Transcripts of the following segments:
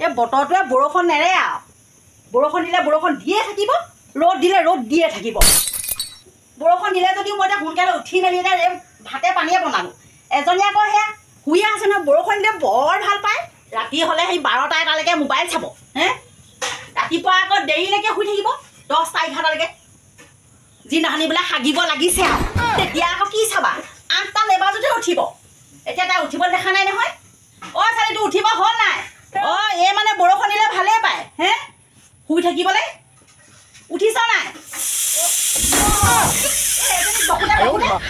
এই বতৰটোৱে বৰষুণ নেৰে আৰু বৰষুণ দিলে বৰষুণ দিয়ে থাকিব ৰ'দ দিলে ৰ'দ দিয়ে থাকিব বৰষুণ দিলে যদিও মই এতিয়া সোনকালে উঠি মেলি এতিয়া ভাতে পানীয়ে বনালোঁ এজনী আকৌ সেয়া শুই আছে নহয় বৰষুণ দিলে বৰ ভাল পায় ৰাতি হ'লে সেই 12টা 1টালৈকে মোবাইল চাব হে ৰাতিপুৱা আকৌ দেৰিলৈকে শুই থাকিব 10টা 11টালৈকে যিদিনাখনি বোলে হাগিব লাগিছে আৰু তেতিয়া আকৌ কি চাবা 8টা নেবাজোতে উঠিব এতিয়া তাই উঠিব দেখা নাই নহয় অ' ছোৱালীটো উঠিব হ'ল নাই অ' এই মানে বৰষুণ দিলে ভালেই পায় হে শুই থাকিবলৈ উঠিছ নাই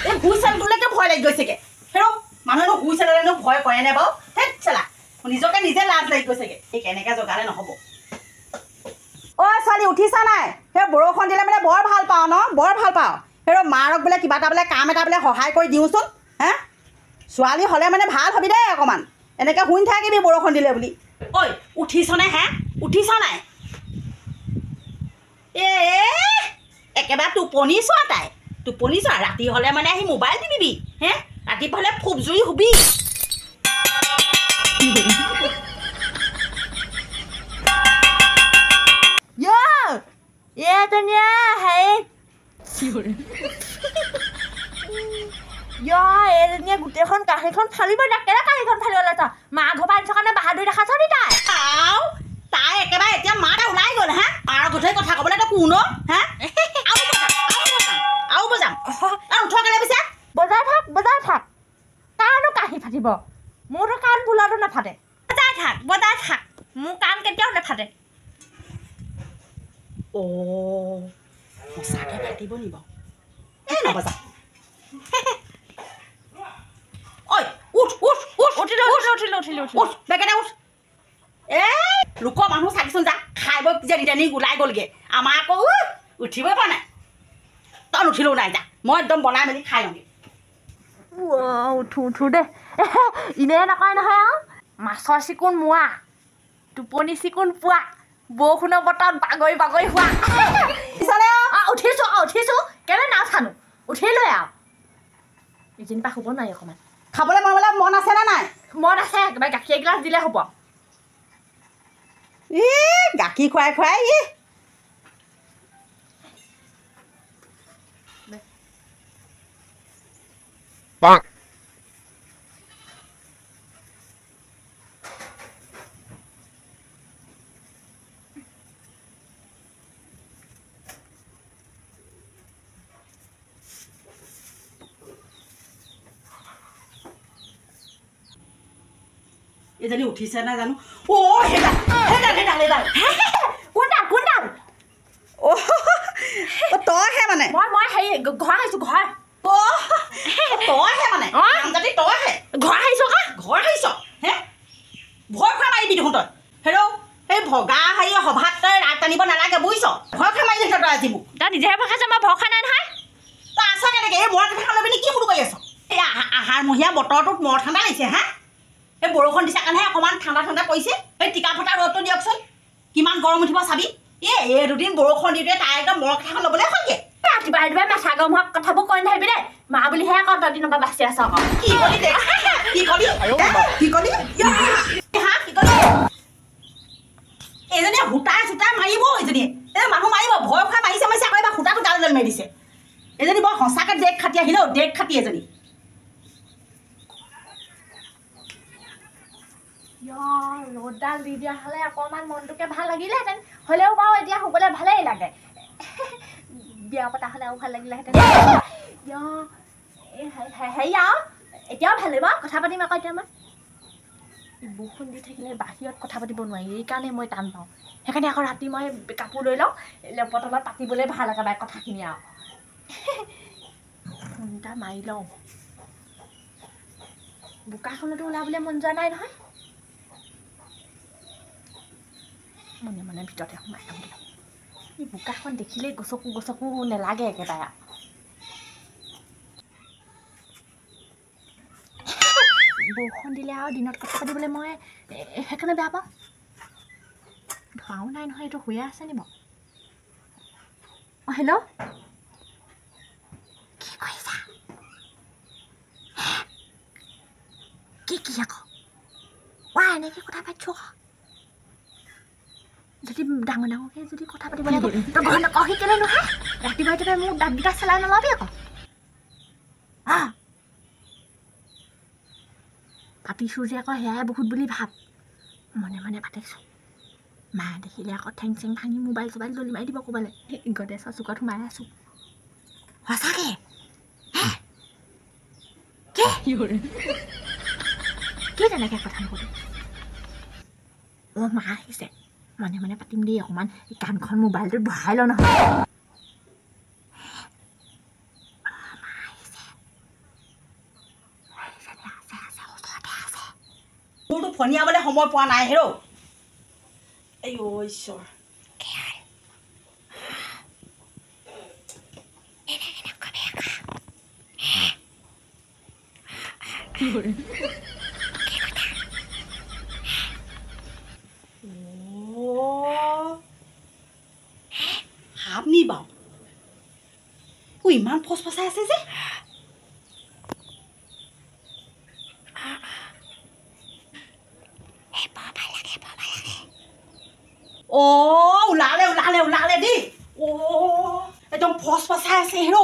এই হুইচেলটোলৈকে ভয় লাগি গৈছেগৈ হেৰৌ মানুহেনো হুইচেলেনো ভয় কৰে নে বাৰু হেত চেলা নিজকে নিজে লাজ লাগি গৈছেগৈ এই কেনেকৈ জগালে নহ'ব অ' ছোৱালী উঠিছ নাই সেই বৰষুণ দিলে মানে বৰ ভাল পাওঁ ন বৰ ভাল পাওঁ হেৰৌ মাৰক বোলে কিবা এটা বোলে কাম এটা বোলে সহায় কৰি দিওঁচোন হে ছোৱালী হ'লে মানে ভাল হবি দেই অকণমান এনেকৈ শুই থাকিবি বৰষুণ দিলে বুলি ঐ উঠিছনে হে উঠিছ নাই একেবাৰে টোপনি চোৱা তাই টোপনি চোৱা ৰাতি হ'লে মানে আহি মোবাইল টিপিবি হে ৰাতিপুৱা হ'লে ফুব জুই শুবি গোটেইখন কাঁহীখন ফালিব কেলে কাঁহীখন ফালিব লৈছ মা ঘৰ পৰা আনিছ কাৰণে বাহাদুৰি দেখাছ নি তাই একেবাৰে এতিয়া মাত ওলাই গ'ল হা আৰু গোটেই কথা ক'বলৈ তই কোন হা আৰু বজাম উঠৰ কেলে পিছে বজাই থাক কাৰণো কাঁহী ফাটিব মোৰতো কাণ বোলাটো নাফাটে বজাই থাক মোৰ কাণ কেতিয়াও নাফাটে অ' সঁচাকৈ ফাটিব নি বাৰু এই নবজা ঐ উঠ বেগেনে উঠ লোকৰ মানুহ চাবিচোন যা খাই বৈ যে ৰিটাৰ্ণি ওলাই গ'লগৈ আমাৰ আকৌ উঠিবই পৰা নাই তই নুঠিলেও নাই যা মই একদম বনাই মেলি খাই লওঁগৈ উঠো দে এনেই নকয় নহয় আৰু মাছৰ চিকুণ মোৱা টোপনি চিকুণ পোৱা বৰষুণৰ বতৰত বাগৰি হোৱা উঠিছোঁ কেলে নাথানো উঠিলোৱে আৰু ইজিন পৰা শুব নোৱাৰি অকণমান খাবলৈ মন আছেনে নাই মন আছে একেবাৰে গাখীৰ এগিলাচ দিলে হ'ব গাখীৰ খুৱাই এজনী উঠিছে নাই জানো তইহে মানে মই হেৰি ঘৰ আহিছোঁ ঘৰ তইহে মানে তইহে ঘৰ আহিছ হে ভয় খোৱা মাৰিবি দেখোন তই হেৰৌ এই ভগা হেৰি সভাত তই ৰাত টানিব নালাগে বুজিছ ভয় খোৱা মাৰি দেখিছ তই আজি মোক তই নিজেহে ভয় খাইছ মই ভয় খোৱা নাই নহয় তই আছ কেনেকৈ এই মৰ কথা ল'বি নি কি শুৰু কৰি আছ এই আহাৰমহীয়া বতৰটোত মৰ ঠাণ্ডা লাগিছে হা এই বৰষুণ দিছে কাৰণেহে অকণমান ঠাণ্ডা পৰিছে এই টিকা ফটা ৰ'দটো দিয়কচোন কিমান গৰম উঠিব চাবি এই দুদিন বৰষুণ দিওঁতে তাই একদম মৰ কথাখন ল'বলৈ হয়গৈ ৰাতিপুৱাই মাথা গৰম হোৱা কথাবোৰ কৈ নাথাকিবি দেই মা বুলিহে আকৌ তই দিনৰ পৰা বাচি আছ আকৌ এইজনীয়ে সূতাই মাৰিব এইজনীয়ে মানুহ মাৰিব ভয় খোৱা মাৰিছে আকৌ এবাৰ সূতাটো গালৈ মাৰি দিছে এজনী বৰ সঁচাকৈ ডেক খাটি আহিলে ডেক খাটি এজনী ৰ'দডাল দি দিয়া হ'লে অকণমান মনটোকে ভাল লাগিলেহেঁতেন হ'লেও বাৰু এতিয়া শুবলৈ ভালেই লাগে বিয়া পতা হ'লে আৰু ভাল লাগিলেহেঁতেন হেৰি আৰু এতিয়াও ভাল লাগিব কথা পাতিম আকৌ এতিয়া মই বৰষুণ দি থাকিলে বাহিৰত কথা পাতিব নোৱাৰি এইকাৰণে মই টান পাওঁ সেইকাৰণে আকৌ ৰাতি মই কাপোৰ লৈ লওঁ লেপৰ তলত পাতিবলৈ ভাল একেবাৰে কথাখিনি আৰু ফোন এটা মাৰি লওঁ বোকাখনতো ওলাবলৈ মন যোৱা নাই নহয় মনে ভিতৰতে সোমাই লওঁ এই বোকাখন দেখিলেই গছকো নেলাগে একেবাৰে বৰষুণ দিলে আৰু দিনত কথা পাতিবলৈ মই সেইকাৰণে বেয়া পাওঁ ধোৱাও নাই নহয় এইটো শুয়ে আছে নি বাৰু হেল্ল' কি কৰিছা কি আকৌ এনেকৈ কথা পাতিছোঁ যদি ডাঙৰ ডাঙৰকৈ যদি কথা পাতিব লাগে তই ঘৰত নকহি কেলে নহয় ৰাতিপুৱাই ৰাতিপুৱাই মোক দাঁতকেইটা চেলাই নল'বি আকৌ পাতিছোঁ যে আকৌ সেয়াই বহুত বুলি ভাব মনে মনে পাতিছোঁ মায়ে দেখিলে আকৌ ঠেং চেং ভাঙি মোবাইল চোবাইল দলি মাৰি দিব ক'বলৈ গডেছৰ চুকত সোমাই আছোঁ সঁচাকৈ কি তেনেকৈ কথা নক'লো মা আহিছে মনে মনে পাতিম দেই অকণমান এই কাণখন মোবাইলটোত ভৰাই ল নহয় মোৰতো ফনিয়াবলৈ সময় পোৱা নাই হেৰ এই ঈশ্বৰ সাপ নি বাৰু ইমান ফচফচাই আছে যে ওলালে ওলালে ওলালে দেই একদম ফচফচাই আছে হেৰ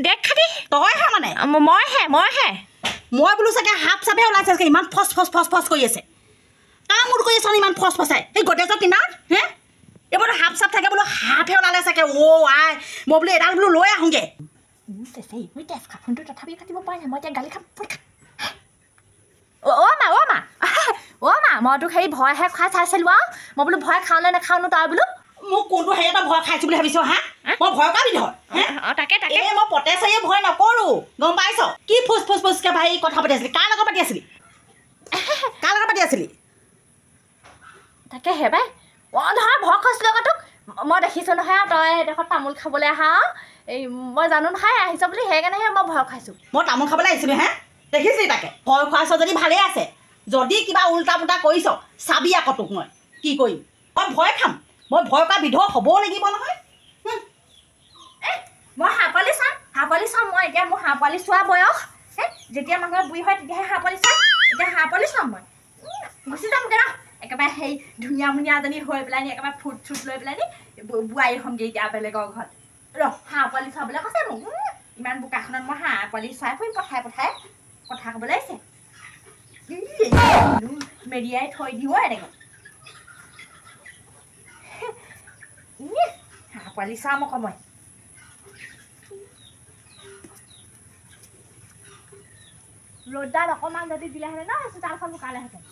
দেখ খাতি তইহে মানে মইহে মই বোলো চাগে সাপ চাপে ওলাইছে চাগে ইমান ফচ ফচ ফচ ফচ কৰি আছে কাম মোৰ কৰি আছ ইমান ফচ ফচাই এই গডেজৰ কিনাৰত হে এইবোৰতো সাপ চাপ থাকে বোলো সাপহে ওলালে চাগে আই মই বোলো এডাল বোলো লৈ আহোঁগৈ মই তেজ ফোনটো তথাপি কাটিব পৰা নাই মই এতিয়া গালি খাম মা মই তোক সেই ভয়হে খাই চাইছিলোঁ আৰু মই বোলো ভয় খাওঁ নে নাখাওঁ নো তই বোলো মোক কোনটো হেৰি এটা ভয় খাইছোঁ বুলি ভাবিছ হা মই ভয় কৰা বিধৰ তাকে এই মই পতে চাৰিয়ে ভয় নকৰোঁ গম পাইছ কি ফুচ ফুচ ফুচকৈ ভাই কথা পাতি আছিলি কাৰ লগত পাতি আছিলি তাকে হে বাই ধৰা ভয় খাইছিলোঁ আকৌ তোক মই দেখিছোঁ নহয় তই এডোখৰত তামোল খাবলৈ আহা এই মই জানো নহয় আহিছ বুলি সেইকাৰণেহে মই ভয় খাইছোঁ মই তামোল খাবলৈ আহিছিলোঁ হে দেখিছিলি তাকে ভয় খুৱাইছ যদি ভালেই আছে যদি কিবা উল্টা পুল্টা কৰিছ চাবি আকৌ তোক মই কি কৰিম মই ভয় খাম মই ভয় কৰা বিধৰ হ'বও লাগিব নহয় মই হাঁহ পোৱালি চাম মই এতিয়া মোৰ হাঁহ পোৱালি চোৱা বয়স যেতিয়া মানুহৰ বুঢ়ী হয় তেতিয়াহে হাঁহ পোৱালি চাম এতিয়া হাঁহ পোৱালি চাম মই গুচি যামগৈ ৰ একেবাৰে সেই ধুনীয়া মুনীয়াজনী হৈ পেলাই নি একেবাৰে ফুট চুট লৈ পেলাই নি বোৱাৰী হ'মগৈ এতিয়া বেলেগৰ ঘৰত ৰ হাঁহ পোৱালি চাবলৈ কৈছে মোক ইমান বোকাখনত মই হাঁহ পোৱালি চাই ফুৰিম পঠাই কথা ক'বলৈ আহিছে মেৰিয়াই থৈ দিওঁ এনেকৈ হাঁহ পোৱালি চাম আকৌ মই ৰ'দডাল অকণমান যদি দিলেহেঁতেন ন চোতালখন বোকালেহেঁতেন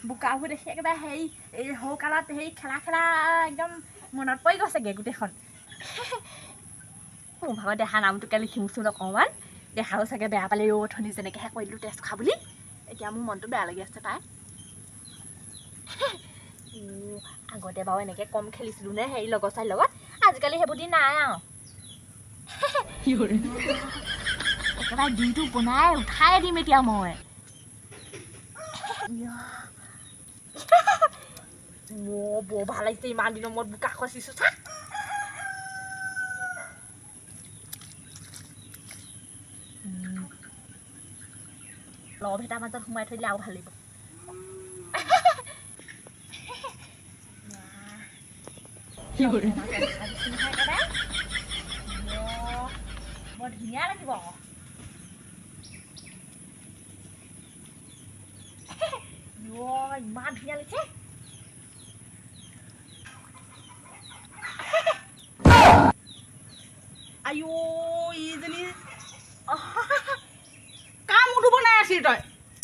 বোকাবোৰ দেখি একেবাৰে হেৰি এই সৰুকালত হেৰি খেলা একদম মনত পৰি গৈছেগৈ গোটেইখন মোৰ ভাগত দেহা নামটোকে লিখিমচোন অকণমান দেখাও চাগে বেয়া পালে অথনি যেনেকৈহে কৈ দিলোঁ তেজ খা বুলি এতিয়া মোৰ মনটো বেয়া লাগি আছে তাই আগতে বাৰু এনেকৈ কম খেলিছিলোঁ নে হেৰি লগৰ চাই লগত আজিকালি সেইবোৰ দিন নাই আৰু একেবাৰে দিনটো বনাই উঠাই দিম এতিয়া মই বৰ ভাল লাগিছে ইমান দিনৰ মূৰত বোকা খচিছোঁ চা লভ এটাৰ মাজত সোমাই থৈ দিলে আৰু ভাল লাগিব বৰ ধুনীয়া লাগিব ইমান ধুনীয়া লাগিছে আইঅ ইজনী কাৰ মুঠো বনাই আছিলি তই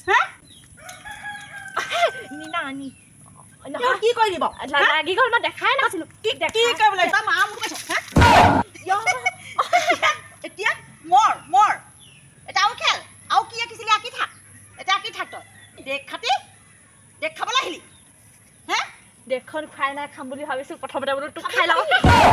হা নি কি কৰি দিব লাগি গ'ল মই দেখাই নাছিলোঁ কি কৰিবলৈ তই মা মোক এতিয়া মৰ এতিয়া আৰু খেল আৰু কি আঁকিছিলি আঁকি থাক এতিয়া আঁকি দেখ খাবলৈ আহিলি হে দেশখন খুৱাই নাই খাম বুলি ভাবিছোঁ প্ৰথমতে বোলো তোক খাই লওঁ